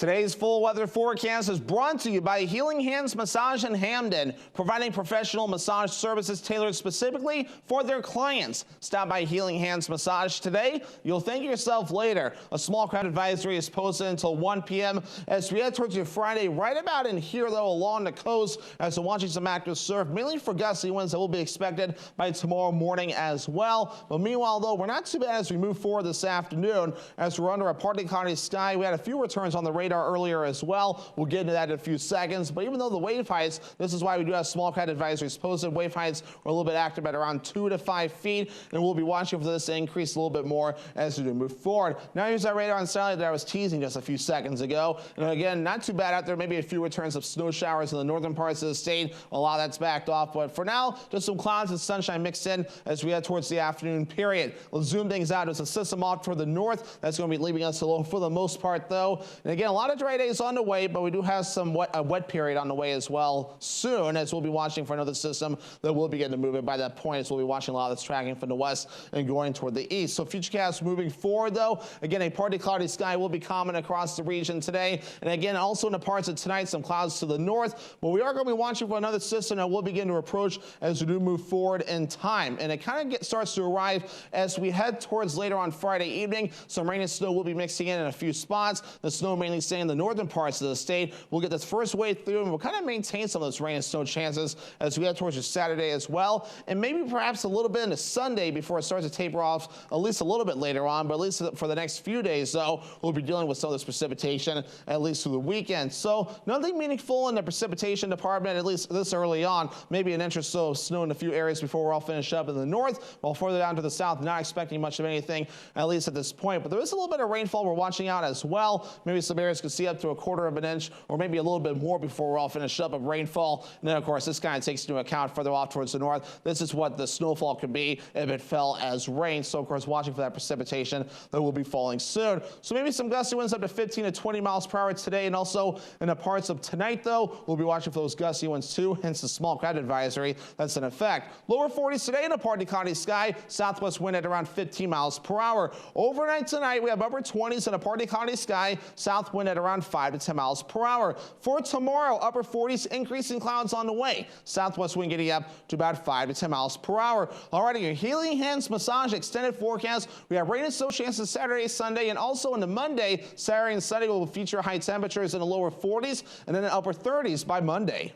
Today's full weather forecast is brought to you by Healing Hands Massage in Hamden, providing professional massage services tailored specifically for their clients. Stop by Healing Hands Massage today. You'll thank yourself later. A small crowd advisory is posted until 1 p.m. as we head towards your Friday, right about in here, though, along the coast, as we're watching some active surf, mainly for gusty winds that will be expected by tomorrow morning as well. But meanwhile, though, we're not too bad as we move forward this afternoon, as we're under a partly cloudy sky. We had a few returns on the radar earlier as well. We'll get into that in a few seconds. But even though the wave heights, this is why we do have small crowd advisories posted. Wave heights are a little bit active at around 2 to 5 feet, and we'll be watching for this to increase a little bit more as we do move forward. Now here's that radar on satellite that I was teasing just a few seconds ago. And again, not too bad out there. Maybe a few returns of snow showers in the northern parts of the state. A lot of that's backed off, but for now, just some clouds and sunshine mixed in as we head towards the afternoon period. We'll zoom things out. There's a system off toward the north that's going to be leaving us alone for the most part, though. And again, a lot of dry days on the way, but we do have some a wet period on the way as well soon, as we'll be watching for another system that will begin to move in by that point, as we'll be watching a lot of this tracking from the west and going toward the east. So futurecast moving forward, though, again, a partly cloudy sky will be common across the region today. And again, also in the parts of tonight, some clouds to the north, but we are going to be watching for another system that will begin to approach as we do move forward in time. And it kind of starts to arrive as we head towards later on Friday evening. Some rain and snow will be mixing in a few spots. The snow mainly staying in the northern parts of the state. We'll get this first wave through, and we'll kind of maintain some of those rain and snow chances as we head towards your Saturday as well. And maybe perhaps a little bit into Sunday before it starts to taper off at least a little bit later on. But at least for the next few days, though, we'll be dealing with some of this precipitation at least through the weekend. So nothing meaningful in the precipitation department, at least this early on. Maybe an inch or so of snow in a few areas before we're all finished up in the north, while further down to the south, not expecting much of anything, at least at this point. But there is a little bit of rainfall we're watching out as well. Maybe some areas could see up to 1/4 of an inch, or maybe a little bit more before we're all finished up of rainfall. And then, of course, this kind of takes into account further off towards the north. This is what the snowfall could be if it fell as rain. So, of course, watching for that precipitation that will be falling soon. So maybe some gusty winds up to 15 to 20 miles per hour today, and also in the parts of tonight, though, we'll be watching for those gusty winds too, hence the small crowd advisory that's in effect. Lower 40s today in a partly cloudy sky, southwest wind at around 15 miles per hour. Overnight tonight, we have upper 20s in a partly cloudy sky, south wind at around 5 to 10 miles per hour. For tomorrow, upper 40s, increasing clouds on the way. Southwest wind getting up to about 5 to 10 miles per hour. Alrighty, your Healing Hands Massage extended forecast. We have rain and snow chances Saturday, Sunday, and also into Monday. Saturday and Sunday will feature high temperatures in the lower 40s and then the upper 30s by Monday.